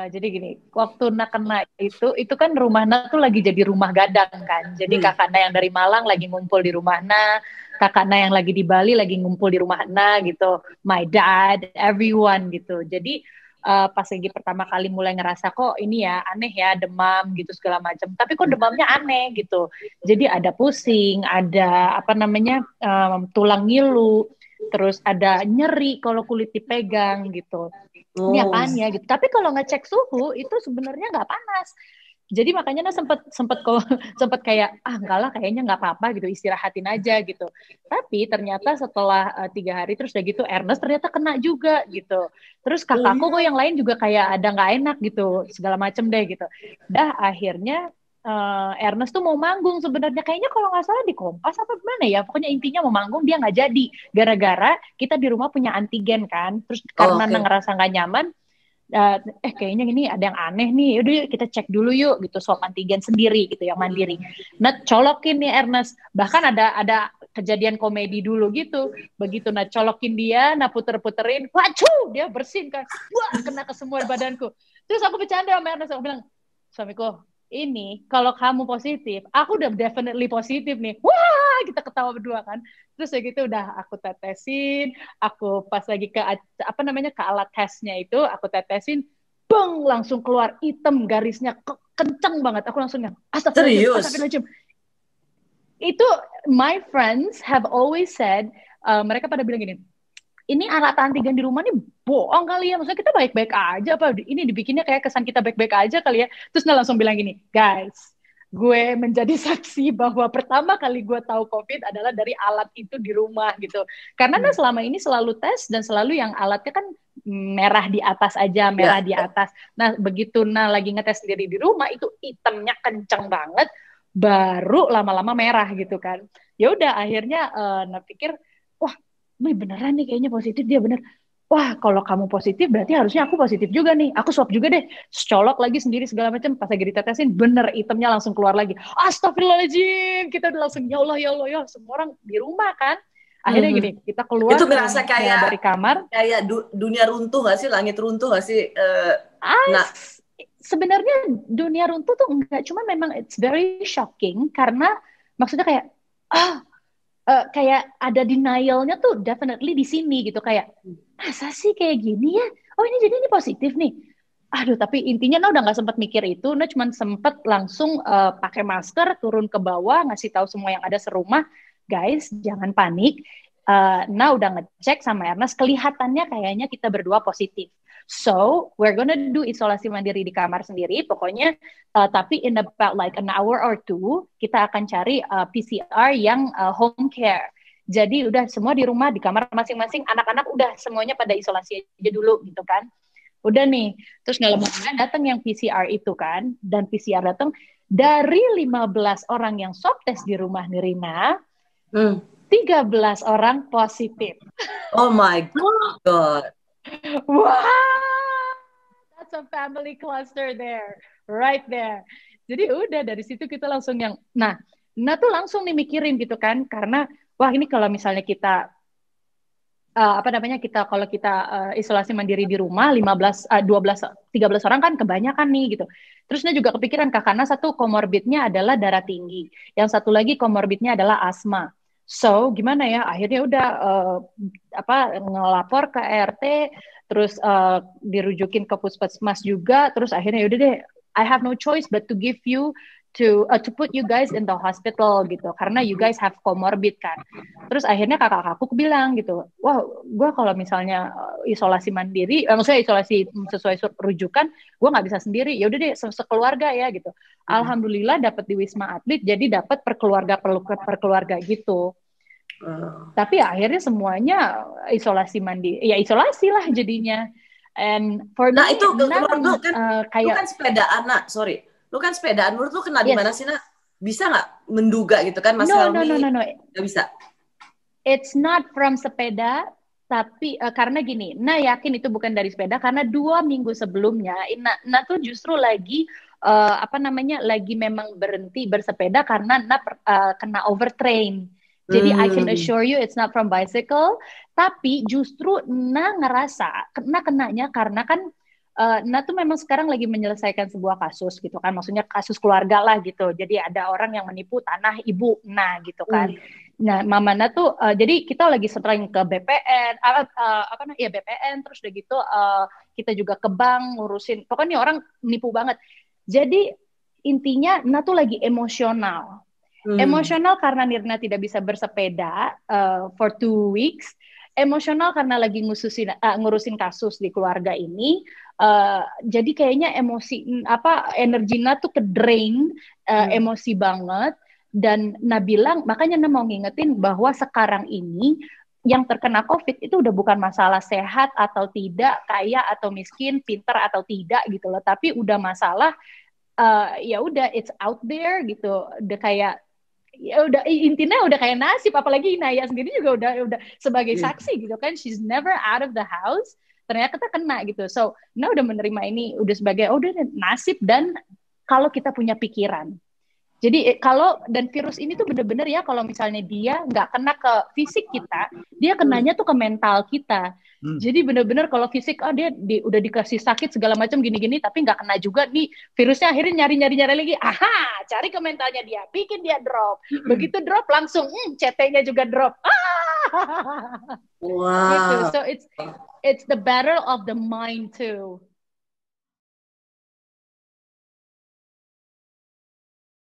Jadi gini, waktu nak kena itu kan rumah nak tuh lagi jadi rumah gadang kan. Jadi kakak nak yang dari Malang lagi ngumpul di rumah nak, kakak nak yang lagi di Bali lagi ngumpul di rumah nak gitu. My dad, everyone gitu. Jadi pas lagi pertama kali mulai ngerasa kok ini ya aneh ya demam gitu segala macam. Tapi kok demamnya aneh gitu. Jadi ada pusing, ada apa namanya tulang ngilu, terus ada nyeri kalau kulit dipegang gitu. Ini apaan ya gitu. Tapi kalau ngecek suhu itu sebenarnya nggak panas. Jadi makanya nah sempet kayak enggak lah kayaknya nggak apa-apa gitu istirahatin aja gitu. Tapi ternyata setelah 3 hari terus udah gitu Ernest ternyata kena juga gitu. Terus kakakku kok yang lain juga kayak ada nggak enak gitu segala macem deh gitu. Dah akhirnya Ernest tuh mau manggung sebenarnya kayaknya kalau nggak salah di Kompas apa gimana ya pokoknya intinya mau manggung dia nggak jadi gara-gara kita di rumah punya antigen kan terus karena ngerasa nggak nyaman kayaknya ini ada yang aneh nih udah yuk kita cek dulu yuk gitu swab antigen sendiri gitu yang mandiri. Nah colokin nih Ernest bahkan ada kejadian komedi dulu gitu begitu nah colokin dia nah puter-puterin wacuh dia bersin kan wah kena ke semua badanku terus aku bercanda sama Ernest aku bilang suamiku ini kalau kamu positif, aku udah definitely positif nih. Wah, kita ketawa berdua kan. Terus ya gitu udah aku tetesin, aku pas lagi ke apa namanya ke alat tesnya itu, aku tetesin, beng langsung keluar hitam garisnya kenceng banget. Aku langsung yang astagfirullahaladzim. Itu my friends have always said, mereka pada bilang gini, ini alat antigen di rumah nih bohong kali ya. Maksudnya kita baik-baik aja apa ini dibikinnya kayak kesan kita baik-baik aja kali ya. Terus dia langsung bilang gini, guys, gue menjadi saksi bahwa pertama kali gue tahu COVID adalah dari alat itu di rumah gitu. Karena selama ini selalu tes dan selalu yang alatnya kan merah di atas aja, merah di atas. Nah begitu lagi ngetes sendiri di rumah itu hitamnya kenceng banget, baru lama-lama merah gitu kan. Ya udah akhirnya pikir wah ini beneran nih kayaknya positif dia bener. Wah kalau kamu positif berarti harusnya aku positif juga nih. Aku swab juga deh. Colok lagi sendiri segala macam. Pas lagi ditetesin bener hitamnya langsung keluar lagi. Astagfirullahaladzim. Kita udah langsung ya Allah ya Allah ya. Semua orang di rumah kan. Akhirnya gini kita keluar. Itu berasa kayak dari kamar. Kayak dunia runtuh gak sih? Langit runtuh gak sih? Sebenarnya dunia runtuh tuh enggak. Cuma memang it's very shocking. Karena maksudnya kayak kayak ada denialnya tuh definitely di sini gitu kayak masa sih kayak gini ya oh ini jadi ini positif nih aduh tapi intinya udah nggak sempat mikir itu cuma sempet langsung pakai masker turun ke bawah ngasih tahu semua yang ada serumah guys jangan panik udah ngecek sama Ernest kelihatannya kayaknya kita berdua positif. So, we're gonna do isolasi mandiri di kamar sendiri. Pokoknya, tapi in about like an hour or two, kita akan cari PCR yang home care. Jadi udah semua di rumah, di kamar masing-masing. Anak-anak udah semuanya pada isolasi aja dulu gitu kan. Udah nih, terus nggak lama datang yang PCR itu kan. Dan PCR datang dari 15 orang yang swab test di rumah Nirina, 13 orang positif. Oh my God. Wow, that's a family cluster there, right there. Jadi udah dari situ kita langsung yang, nah tuh langsung nih mikirin gitu kan, karena wah ini kalau misalnya kita kalau kita isolasi mandiri di rumah 15 12 13 orang kan kebanyakan nih gitu. Terusnya juga kepikiran karena satu komorbidnya adalah darah tinggi, yang satu lagi komorbidnya adalah asma. So gimana ya akhirnya udah ngelapor ke RT terus dirujukin ke puskesmas juga terus akhirnya udah deh I have no choice but to give you to put you guys in the hospital gitu karena you guys have comorbid kan. Terus akhirnya kakak-kakakku bilang gitu wah gue kalau misalnya isolasi mandiri maksudnya isolasi sesuai rujukan gue nggak bisa sendiri ya udah deh sekeluarga ya gitu. Alhamdulillah dapat di Wisma Atlet jadi dapat per keluarga gitu. Tapi akhirnya semuanya isolasi mandiri ya isolasi lah jadinya. And for nah me, itu menurut lu kan kayak lu kan sepedaan lu kan sepedaan menurut lu kena di mana sih nak bisa nggak menduga gitu kan Mas Helmi nggak bisa it's not from sepeda tapi karena gini, yakin itu bukan dari sepeda karena 2 minggu sebelumnya, tuh justru lagi lagi memang berhenti bersepeda karena kena overtrain. Jadi I can assure you it's not from bicycle, tapi justru ngerasa kenanya karena kan Nah tuh memang sekarang lagi menyelesaikan sebuah kasus gitu kan, maksudnya kasus keluarga lah gitu. Jadi ada orang yang menipu tanah ibu, nah gitu kan. Nah Mama Nah tuh, jadi kita lagi sering ke BPN, ya BPN, terus udah gitu kita juga ke bank ngurusin. Pokoknya orang menipu banget. Jadi intinya Nah tuh lagi emosional. Emosional karena Nirna tidak bisa bersepeda for 2 weeks. Emosional karena lagi ngurusin kasus di keluarga ini. Jadi kayaknya energi Nah tuh ke drain, emosi banget. Dan Nah bilang, makanya Nah mau ngingetin bahwa sekarang ini yang terkena COVID itu udah bukan masalah sehat atau tidak, kaya atau miskin, pintar atau tidak gitu loh, tapi udah masalah ya udah it's out there gitu, udah kayak ya udah intinya udah kayak nasib, apalagi Naya sendiri juga udah sebagai saksi gitu kan, she's never out of the house, ternyata kita kena gitu. So Nah udah menerima ini udah sebagai udah nasib. Dan kalau kita punya pikiran, jadi kalau dan virus ini tuh bener-bener ya, kalau misalnya dia nggak kena ke fisik kita, dia kenanya tuh ke mental kita. Jadi bener-bener kalau fisik dia udah dikasih sakit segala macam gini-gini, tapi nggak kena juga nih virusnya, akhirnya nyari lagi, cari ke mentalnya dia, bikin dia drop. Begitu drop langsung CT-nya juga drop. Wow. Gitu. So it's the battle of the mind too.